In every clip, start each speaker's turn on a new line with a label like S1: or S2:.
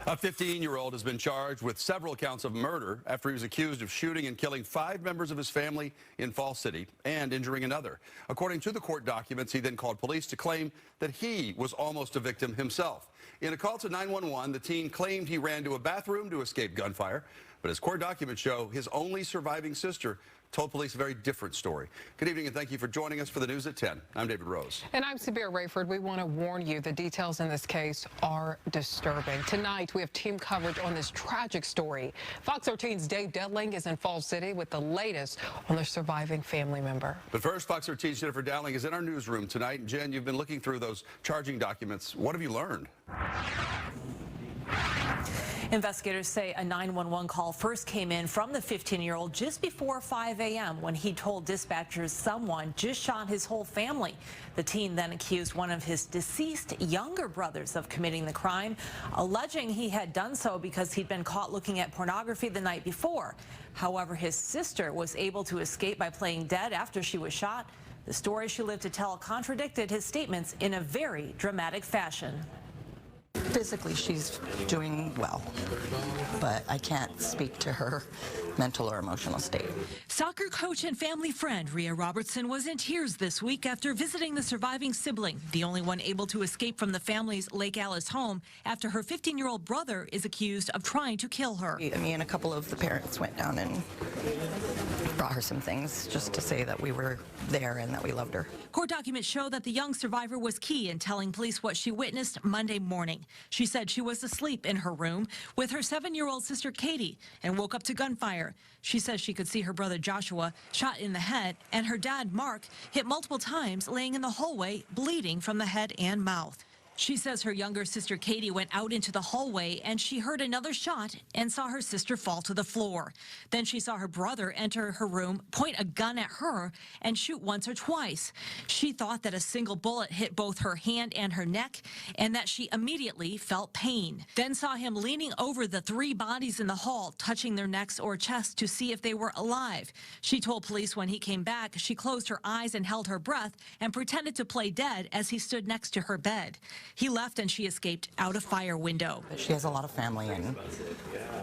S1: A 15-year-old has been charged with several counts of murder after he was accused of shooting and killing 5 members of his family in Falls City and injuring another. According to the court documents, he then called police to claim that he was almost a victim himself. In a call to 911, the teen claimed he ran to a bathroom to escape gunfire, but as court documents show, his only surviving sister told police a very different story. Good evening and thank you for joining us for the news at 10. I'm David Rose.
S2: And I'm Sabir Rayford. We want to warn you the details in this case are disturbing. Tonight we have team coverage on this tragic story. Fox 13's Dave Dedling is in Falls City with the latest on the surviving family member.
S1: But first, Fox 13's Jennifer Dowling is in our newsroom tonight. And Jen, you've been looking through those charging documents. What have you learned?
S3: Investigators say a 911 call first came in from the 15-year-old just before 5 a.m. when he told dispatchers someone just shot his whole family. The teen then accused one of his deceased younger brothers of committing the crime, alleging he had done so because he'd been caught looking at pornography the night before. However, his sister was able to escape by playing dead after she was shot. The story she lived to tell contradicted his statements in a very dramatic fashion.
S4: Physically, she's doing well, but I can't speak to her mental or emotional state.
S5: Soccer coach and family friend Rhea Robertson was in tears this week after visiting the surviving sibling, the only one able to escape from the family's Lake Alice home after her 15-year-old brother is accused of trying to kill her.
S4: Me and a couple of the parents went down and brought her some things just to say that we were there and that we loved her.
S5: Court documents show that the young survivor was key in telling police what she witnessed Monday morning. She said she was asleep in her room with her 7-year-old sister Katie and woke up to gunfire. She says she could see her brother Joshua shot in the head and her dad Mark hit multiple times, laying in the hallway bleeding from the head and mouth. She says her younger sister Katie went out into the hallway and she heard another shot and saw her sister fall to the floor. Then she saw her brother enter her room, point a gun at her, and shoot once or twice. She thought that a single bullet hit both her hand and her neck and that she immediately felt pain. Then saw him leaning over the 3 bodies in the hall, touching their necks or chests to see if they were alive. She told police when he came back, she closed her eyes and held her breath and pretended to play dead as he stood next to her bed. He left and she escaped out a fire window.
S4: She has a lot of family, and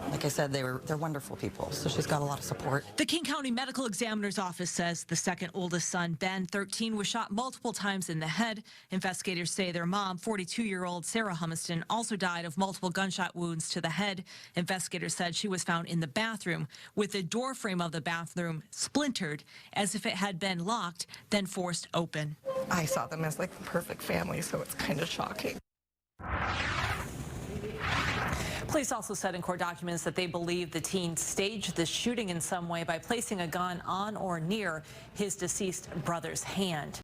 S4: like I said, they're wonderful people, so she's got a lot of support.
S5: The King County Medical Examiner's Office says the second oldest son, Ben, 13, was shot multiple times in the head. Investigators say their mom, 42-year-old Sarah Humiston, also died of multiple gunshot wounds to the head. Investigators said she was found in the bathroom with the door frame of the bathroom splintered as if it had been locked, then forced open.
S6: I saw them as like the perfect family, so it's kind of shocking.
S3: Police also said in court documents that they believe the teen staged the shooting in some way by placing a gun on or near his deceased brother's hand.